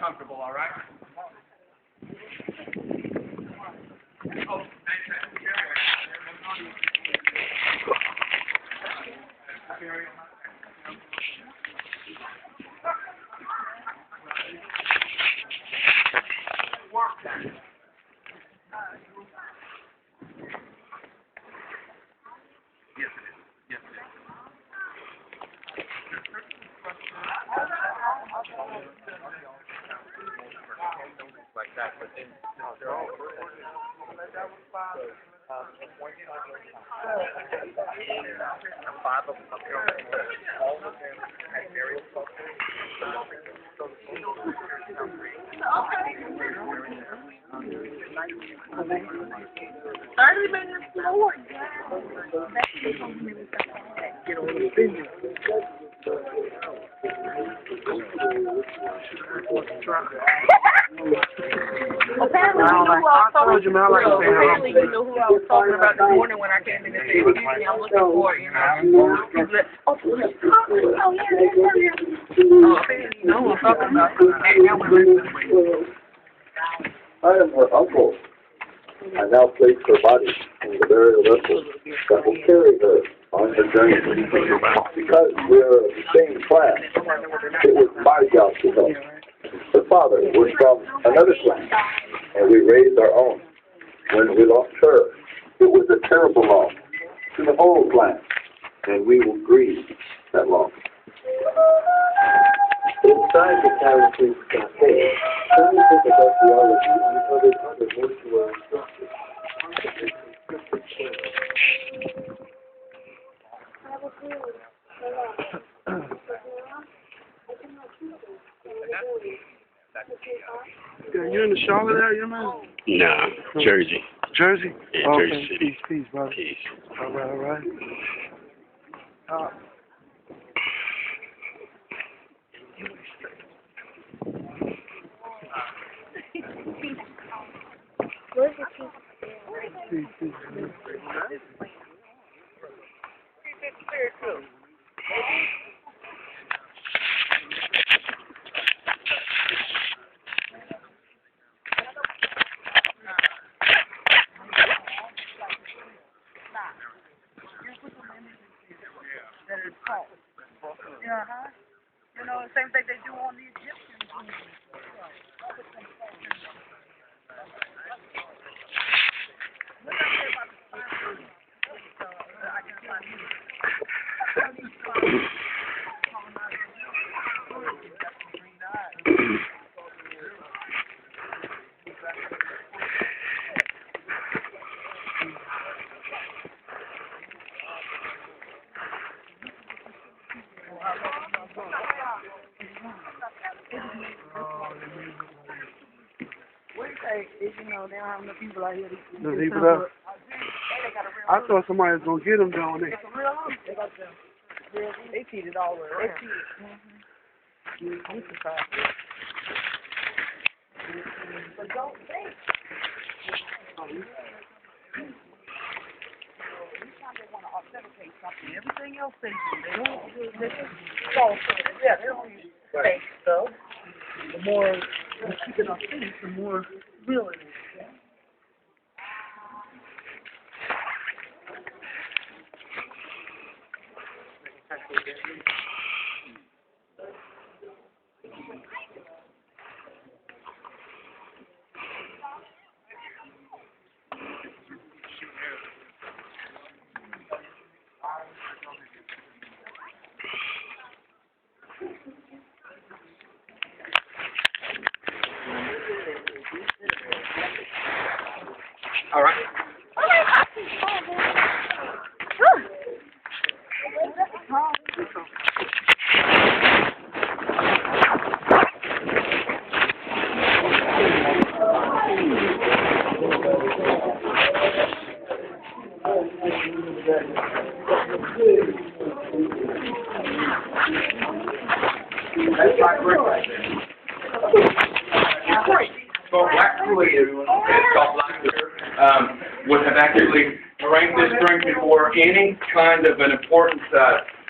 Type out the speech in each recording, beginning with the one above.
comfortable, all right? Oh, fantastic. Work that. Yes, it is. Yes, it is. Like that, but then they're all five of them up here, all of them had various cultures. Get over the business. Apparently you knew who I was talking about. Apparently you knew who I was talking about this morning when I came in and said, excuse me, I'm looking for, you know. Oh, yeah. You know who I'm talking about. I am her uncle. I now place her body in the burial vessel that will carry her on her journey. Because we are of the same class, it was my job to help. Her father was from another clan, and we raised our own. When we lost her, it was a terrible loss to the whole clan, and we will grieve that loss. Inside the Caribbean Cafe, scientific archaeology uncovered other mortuary structures. Yeah, you in the Charlotte area, man? Nah, Jersey. Jersey? Yeah, Okay. Jersey City. Peace, brother. Peace. All right, all right. Peace, peace. You know, the same thing they do on the Egyptians. You know, they don't have enough people out here. The people that, I thought somebody was going to get them down there. They cheated all the way around. But don't think. Anytime they want to authenticate something, everything else they do, they don't false. Yeah, they don't use fake stuff. The more we keep it authentic, the more real it is. All right. That's my brick right there. So actually, everyone, it's called Black Liquor, would have actually drank this drink before any kind of an important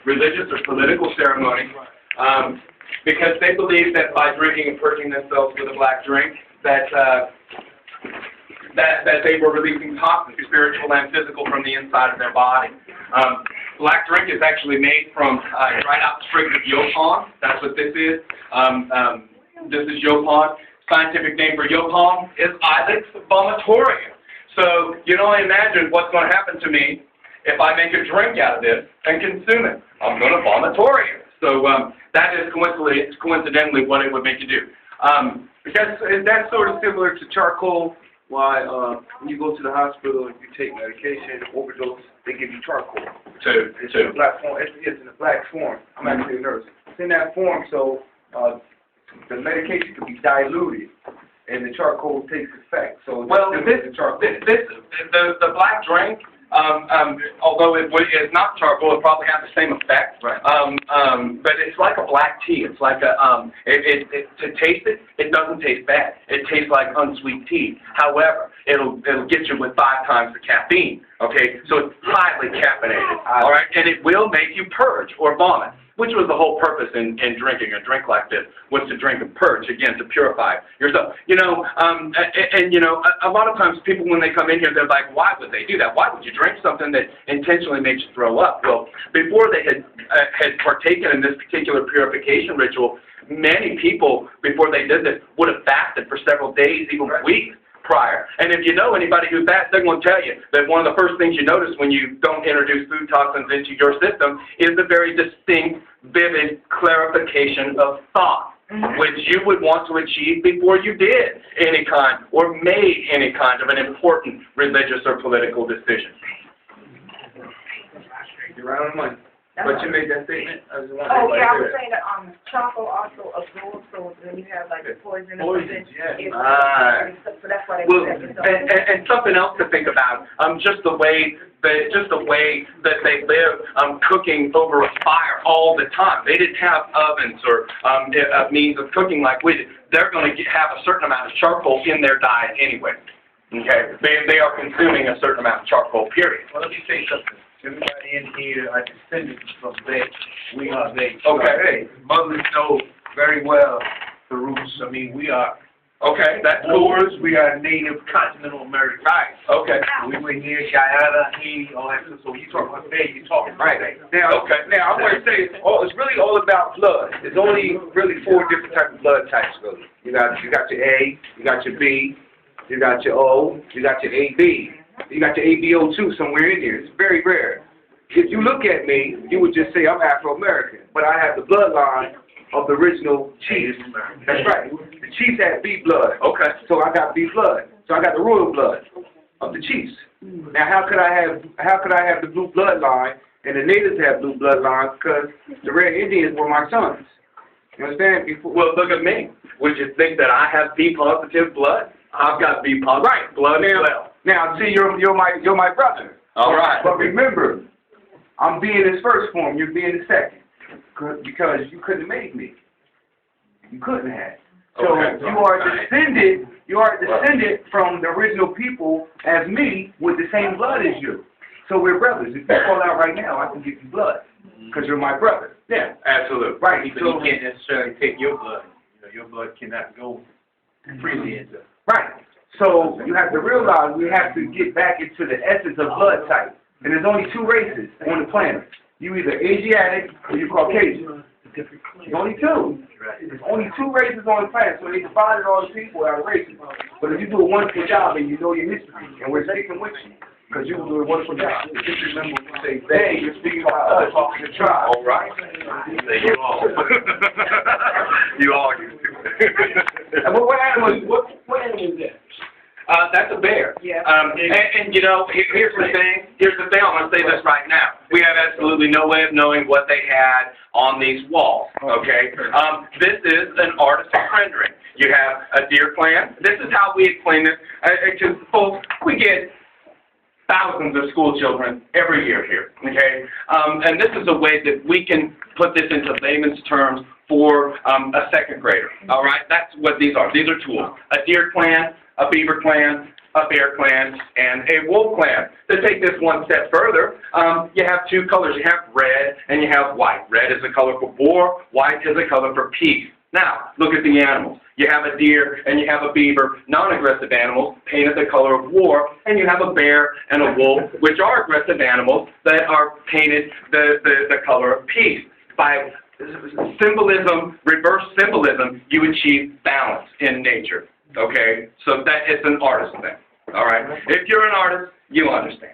religious or political ceremony. because they believed that by drinking and purging themselves with a black drink, that they were releasing toxins, spiritual and physical, from the inside of their body. Black drink is actually made from dried out sprigs of yopon. That's what this is. This is yopon. Scientific name for yopon is Ilex vomitorium. So you can only imagine what's going to happen to me if I make a drink out of this and consume it. I'm going to vomitorium. So that is coincidentally what it would make you do. That's sort of similar to charcoal. Why, when you go to the hospital and you take medication, overdose, they give you charcoal. It's in a black form. It's in a black form. I'm actually a nurse. It's in that form, so the medication can be diluted, and the charcoal takes effect. So well, the black drink, although it is not charcoal, it probably has the same effect. Right. But it's like a black tea. It's like a to taste it, it doesn't taste bad. It tastes like unsweet tea. However, it'll get you with 5 times the caffeine. Okay, so it's highly caffeinated. All right, and it will make you purge or vomit, which was the whole purpose in drinking a drink like this, was to drink and purge, again, to purify yourself. You know, and you know, a lot of times people, when they come in here, they're like, why would they do that? Why would you drink something that intentionally makes you throw up? Well, before they had partaken in this particular purification ritual, many people, before they did this, would have fasted for several days, even weeks prior. And if you know anybody who fasts, they're going to tell you that one of the first things you notice when you don't introduce food toxins into your system is the very distinct, vivid clarification of thought, which you would want to achieve before you did any kind or made any kind of an important religious or political decision. You're right on the money. But you made that statement. I was I was saying that charcoal also absorbs, so when you have like poison or something, so that's why they Well, and something else to think about, just the way that they live, cooking over a fire all the time. They didn't have ovens or a means of cooking like we did. They're going to have a certain amount of charcoal in their diet anyway. Okay, they are consuming a certain amount of charcoal. Period. Well, let me say something. Everybody in here are descendants from they. We are they. Okay. Hey, mothers know very well the roots. I mean, we are Okay, that's cool. Moors. We are native continental Americans. Right. Okay. We were here, Guyana, Haiti, all that stuff. So when you talk about they, you're talking Right. they. Now, Okay. now I want to say it's really all about blood. There's only really 4 different types of blood types, really. You got your A, you got your B, you got your O, you got your AB. You got your ABO2 somewhere in there. It's very rare. If you look at me, you would just say I'm Afro-American, but I have the bloodline of the original chiefs. That's right. The chiefs had B blood. Okay. So I got B blood. So I got the royal blood of the chiefs. Now how could I have the blue bloodline and the natives have blue bloodlines? Because the Red Indians were my sons. You understand? Well, look at me. Would you think that I have B positive blood? I've got B positive blood as well. Now, see, you're my brother. All right. But remember, I'm being his first form. You're being the second, because you couldn't have made me. You couldn't have. So Okay. you are descended. You are descended from the original people as me, with the same blood as you. So we're brothers. If you call out right now, I can give you blood, because you're my brother. Yeah, absolutely. Right. But So he can't necessarily take your blood. You know, your blood cannot go freely into. right. So you have to realize we have to get back into the essence of blood type. And there's only 2 races on the planet. You either Asiatic or you Caucasian. There's only 2. There's only 2 races on the planet, so they divided all the people out of races. But if you do a wonderful job and you know your history, and we're sticking with you, because you will do a wonderful job. Just remember when you say they, you're speaking about us, the tribe. All right. You all. You all used to. And what animal is that? That's a bear. Yeah. And you know, here's the thing. Here's the thing. I'm going to say this right now. We have absolutely no way of knowing what they had on these walls. Okay. This is an artist's rendering. You have a deer clan. This is how we explain this. Because folks, we get thousands of school children every year here. Okay. And this is a way that we can put this into layman's terms for a 2nd grader. All right. That's what these are. These are tools. A deer clan, a beaver clan, a bear clan, and a wolf clan. To take this one step further, you have two colors. You have red and you have white. Red is a color for war, white is a color for peace. Now, look at the animals. You have a deer and you have a beaver, non-aggressive animals, painted the color of war, and you have a bear and a wolf, which are aggressive animals that are painted the color of peace. By symbolism, reverse symbolism, you achieve balance in nature, okay? So that is an artist thing, all right? If you're an artist, you understand.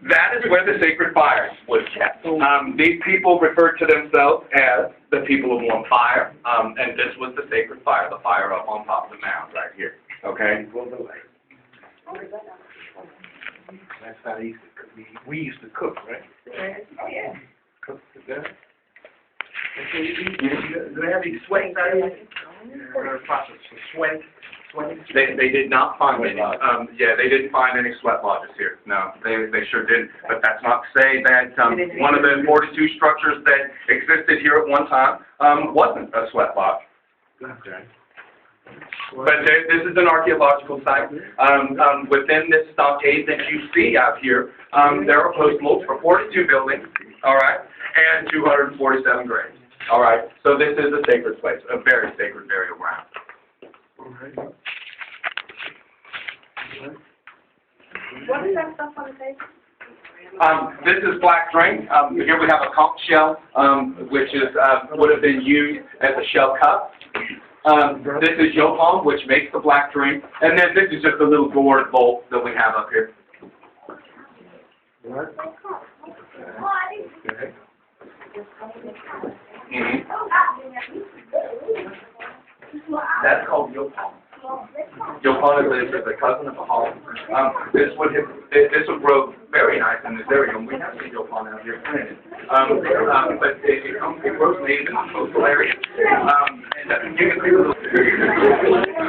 That is where the sacred fire was kept. These people referred to themselves as the people of one fire, and this was the sacred fire, the fire up on top of the mound right here, okay? That's how they used to cook. We used to cook, right? Oh, yeah. Cook together. Do they have these sweats out here? Process for sweat. They did not find any, they didn't find any sweat lodges here. No, they sure didn't. But that's not to say that one of the 42 structures that existed here at one time wasn't a sweat lodge. Okay. But this is an archaeological site. Within this stockade that you see out here, there are post-molts for 42 buildings, all right, and 247 graves, all right. So this is a sacred place, a very sacred burial ground. What is that stuff on the table? This is black drink. Here we have a conch shell, which is would have been used as a shell cup. This is yopon, which makes the black drink, and then this is just a little gourd bowl that we have up here. That's called yopon. Yopon is a cousin of a hog. This would grow very nice in this area, and we have some yopon out here planted. But it grows native in the coastal area. And you can see